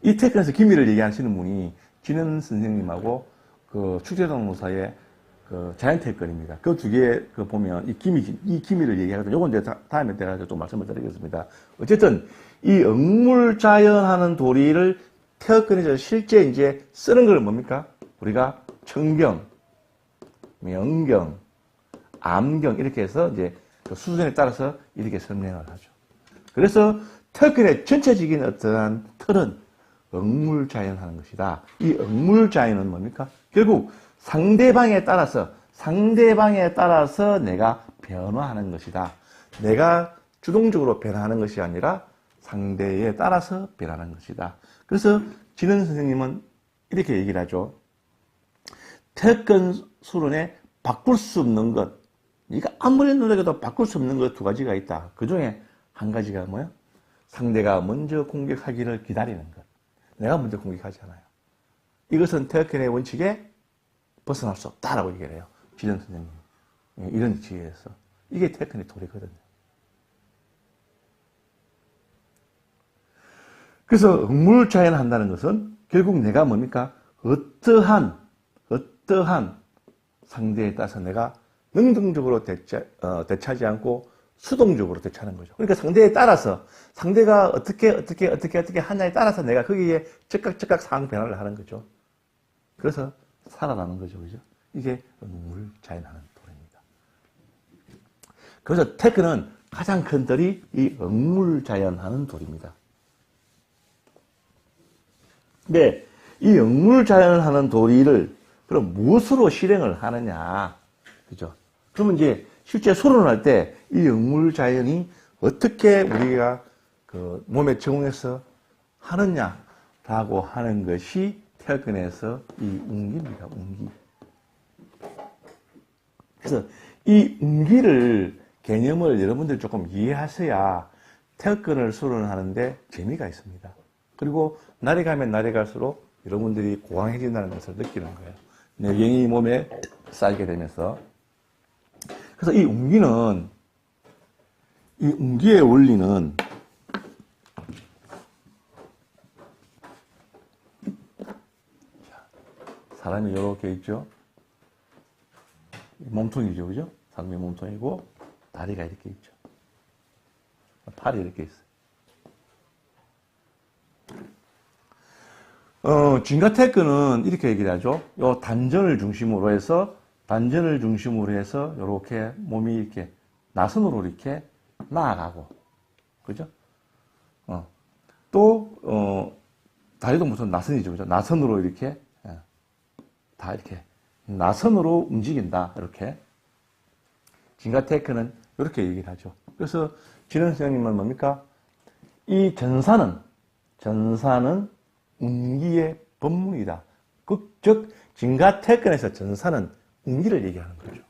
이 테크에서 기미를 얘기하시는 분이 진은 선생님하고 그 축제동무사의 그 자연테크입니다. 그 두 개 그 보면 이 기미를 얘기하거든요. 요건 이제 다음에 제가 좀 말씀을 드리겠습니다. 어쨌든 이 억물자연하는 도리를 테크에서 실제 이제 쓰는 걸 뭡니까? 우리가 청경, 명경, 암경 이렇게 해서 이제 그 수준에 따라서 이렇게 설명을 하죠. 그래서 테크의 전체적인 어떠한 틀은 억물자연하는 것이다. 이 억물자연은 뭡니까? 결국 상대방에 따라서 내가 변화하는 것이다. 내가 주동적으로 변화하는 것이 아니라 상대에 따라서 변화하는 것이다. 그래서 진은 선생님은 이렇게 얘기를 하죠. 태권 수론에 바꿀 수 없는 것, 그러니까 아무리 노력해도 바꿀 수 없는 것 두 가지가 있다. 그 중에 한 가지가 뭐야? 상대가 먼저 공격하기를 기다리는 것. 내가 먼저 공격하잖아요. 이것은 테크의 원칙에 벗어날 수 없다라고 얘기를 해요. 진은 선생님. 이런 지혜에서. 이게 테크의 도리거든요. 그래서 억물자연 한다는 것은 결국 내가 뭡니까? 어떠한 상대에 따라서 내가 능동적으로 대처하지 않고 수동적으로 대처하는 거죠. 그러니까 상대에 따라서 상대가 어떻게 하냐에 따라서 내가 거기에 즉각 상황 변화를 하는 거죠. 그래서 살아나는 거죠. 그죠? 이게 억물자연하는 도리입니다. 그래서 테크는 가장 큰 뜰이 이 억물자연하는 도리입니다. 근데 이 억물자연하는 도리를 그럼 무엇으로 실행을 하느냐? 그죠? 그러면 이제 실제 수련할 때 이 억물자연이 어떻게 우리가 그 몸에 적응해서 하느냐라고 하는 것이 태권에서 이 운기입니다. 운기. 그래서 이 운기를 개념을 여러분들 조금 이해하셔야 태권을 수련하는데 재미가 있습니다. 그리고 날이 가면 날이 갈수록 여러분들이 고강해진다는 것을 느끼는 거예요. 내경이 몸에 쌓이게 되면서. 그래서 이 운기의 원리는 사람이 이렇게 있죠. 몸통이죠, 그죠? 사람의 몸통이고 다리가 이렇게 있죠. 팔이 이렇게 있어요. 진가테크는 이렇게 얘기를 하죠. 요 단전을 중심으로 해서 이렇게 몸이 이렇게 나선으로 이렇게 나아가고, 그죠? 다리도 무슨 나선이죠, 그죠? 나선으로 이렇게, 다 이렇게, 나선으로 움직인다, 이렇게. 진가테크는 이렇게 얘기를 하죠. 그래서 진원 선생님은 뭡니까? 이 전사는 운기의 법문이다. 즉, 진가테크에서 전사는 운기를 얘기하는 거죠.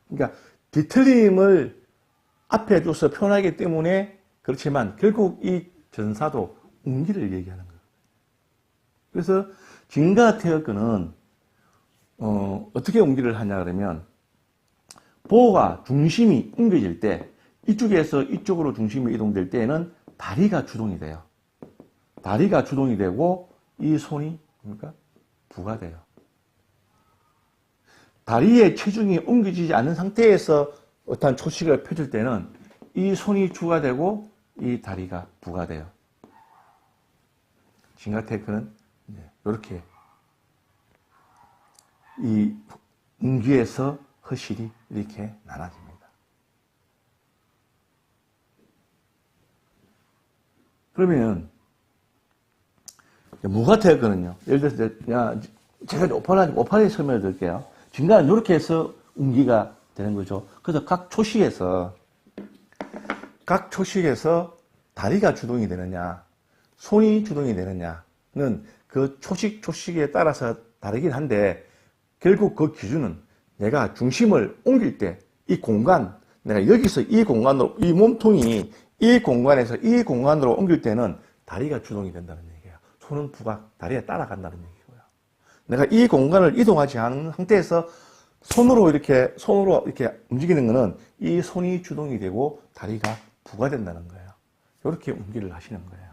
그러니까 뒤틀림을 앞에 둬서 표현하기 때문에 그렇지만 결국 이 전사도 운기를 얘기하는 거예요. 그래서 진가테크는 어떻게 운기를 하냐 그러면 보호가 중심이 옮겨질 때 이쪽에서 이쪽으로 중심이 이동될 때에는 다리가 주동이 돼요. 다리가 주동이 되고 이 손이 뭡니까? 부가 돼요. 다리의 체중이 옮겨지지 않는 상태에서 어떠한 초식을 펴줄 때는 이 손이 주가 되고 이 다리가 부가 돼요. 진가테크는 이렇게 이 운기에서 허실이 이렇게 나눠집니다. 그러면 무가테크는요. 예를 들어서 제가 오판에 설명을 드릴게요. 진가는 이렇게 해서 운기가 되는 거죠. 그래서 각 초식에서 다리가 주동이 되느냐, 손이 주동이 되느냐는 그 초식에 따라서 다르긴 한데 결국 그 기준은 내가 중심을 옮길 때 이 공간, 내가 여기서 이 공간으로, 이 몸통이 이 공간에서 이 공간으로 옮길 때는 다리가 주동이 된다는 얘기예요. 손은 부가 다리에 따라간다는 얘기고요. 내가 이 공간을 이동하지 않은 상태에서 손으로 이렇게 움직이는 거는 이 손이 주동이 되고 다리가 부가 된다는 거예요. 이렇게 웅기를 하시는 거예요.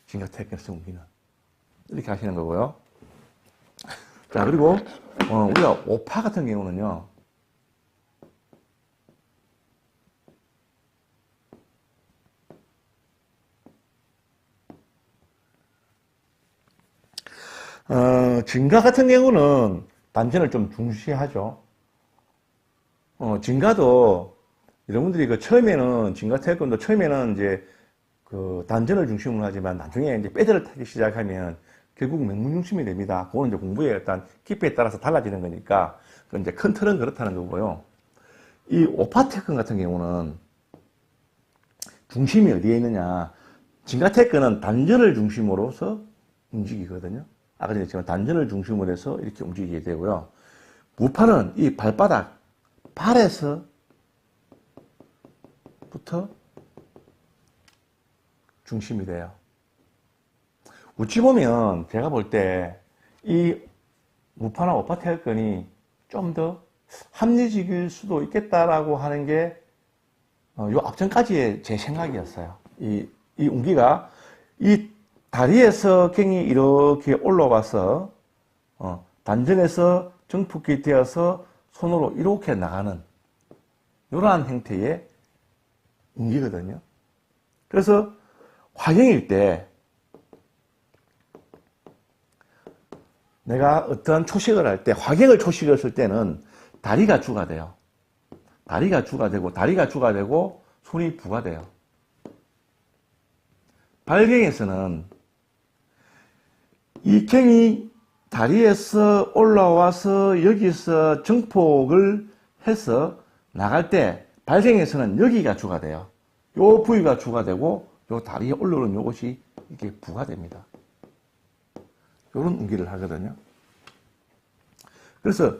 진가태권에서 웅기는. 이렇게 하시는 거고요. 자, 그리고, 우리가 오파 같은 경우는요, 진가 같은 경우는 단전을 좀 중시하죠. 진가도 여러분들이 그 처음에는 진가 태권도 처음에는 이제 그 단전을 중심으로 하지만 나중에 이제 패드를 타기 시작하면 결국 명문 중심이 됩니다. 그거는 이제 공부의 어떤 깊이에 따라서 달라지는 거니까 그 이제 큰 틀은 그렇다는 거고요. 이 오파 태권 같은 경우는 중심이 어디에 있느냐? 진가 태권은 단전을 중심으로서 움직이거든요. 아까 전에 지금 단전을 중심으로 해서 이렇게 움직이게 되고요. 무파는 이 발바닥, 발에서부터 중심이 돼요. 어찌 보면 제가 볼 때 이 무파나 오파 태권이 좀 더 합리적일 수도 있겠다라고 하는 게 요 앞전까지의 제 생각이었어요. 이 웅기가 이 다리에서 갱이 이렇게 올라와서 단전에서 정폭이 되어서 손으로 이렇게 나가는 이러한 형태의 웅기거든요. 그래서 화경일 때 내가 어떤 초식을 할 때, 화경을 초식을 했을 때는 다리가 주가 돼요. 다리가 주가 되고 손이 부가 돼요. 발경에서는 이 갱이 다리에서 올라와서 여기서 정폭을 해서 나갈 때 발경에서는 여기가 주가 돼요. 요 부위가 주가 되고 요 다리에 올라오는 요것이 이렇게 부가 됩니다. 요런 웅기를 하거든요. 그래서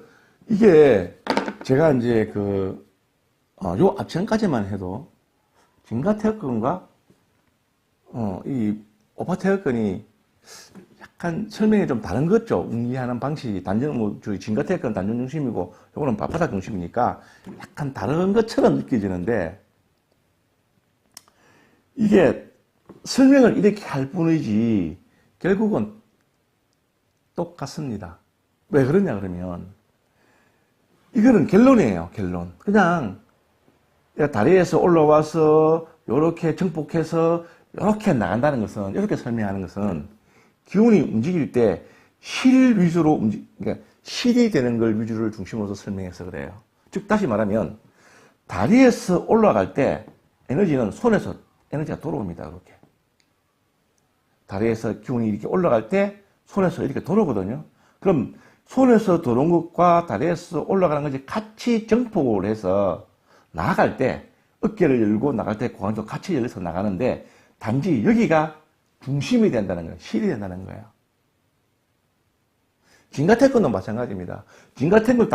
이게 제가 이제 요 앞전까지만 해도 진가태권과 이 오파 태권이 약간 설명이 좀 다른 거죠. 웅기하는 방식이 저희 진가태권 단전 중심이고 요거는 발바닥 중심이니까 약간 다른 것처럼 느껴지는데 이게 설명을 이렇게 할 뿐이지 결국은 똑같습니다. 왜 그러냐 그러면 이거는 결론이에요. 결론. 그냥 다리에서 올라와서 이렇게 정폭해서 이렇게 나간다는 것은 이렇게 설명하는 것은 기운이 움직일 때 실 위주로 그러니까 실이 되는 걸 위주를 중심으로 설명해서 그래요. 즉 다시 말하면 다리에서 올라갈 때 에너지는 손에서 에너지가 돌아옵니다. 이렇게 다리에서 기운이 이렇게 올라갈 때 손에서 이렇게 돌아오거든요. 그럼 손에서 들어온 것과 다리에서 올라가는 것이 같이 정폭을 해서 나아갈 때 어깨를 열고 나갈 때 고관도 같이 열려서 나가는데 단지 여기가 중심이 된다는 거예요. 실이 된다는 거예요. 진가태권도 마찬가지입니다. 진가태권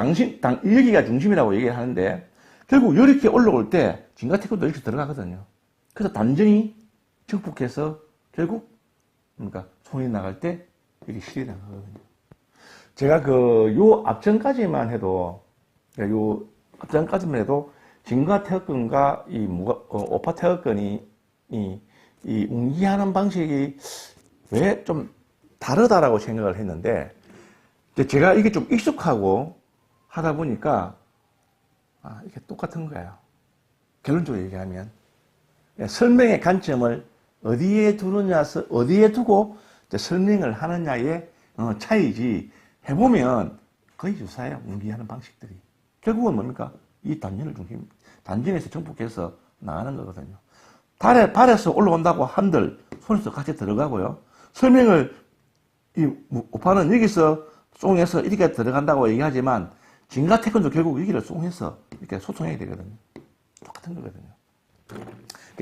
여기가 중심이라고 얘기를 하는데 결국 이렇게 올라올 때 진가태권도 이렇게 들어가거든요. 그래서 단전이 정폭해서 결국 그러니까 손이 나갈 때 이렇게 실이 나가거든요. 제가 요 앞전까지만 해도 진가태권과 오파 태권이 이 웅기하는 방식이 왜 좀 다르다라고 생각을 했는데 제가 이게 좀 익숙하고 하다 보니까 이게 똑같은 거예요. 결론적으로 얘기하면 설명의 관점을 어디에 두고 설명을 하느냐의 차이지 해보면 거의 유사해요. 웅기하는 방식들이. 결국은 뭡니까? 이 단전에서 정폭해서 나가는 거거든요. 발에서 올라온다고 한들 손에서 같이 들어가고요. 설명을 오파는 여기서 쏭해서 이렇게 들어간다고 얘기하지만 진가태권도 결국 여기를 쏭해서 이렇게 소통해야 되거든요. 똑같은 거거든요.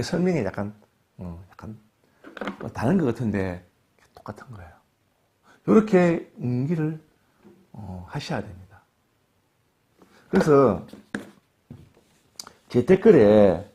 설명이 약간 다른 것 같은데 똑같은 거예요. 이렇게 웅기를 하셔야 됩니다. 그래서 제 댓글에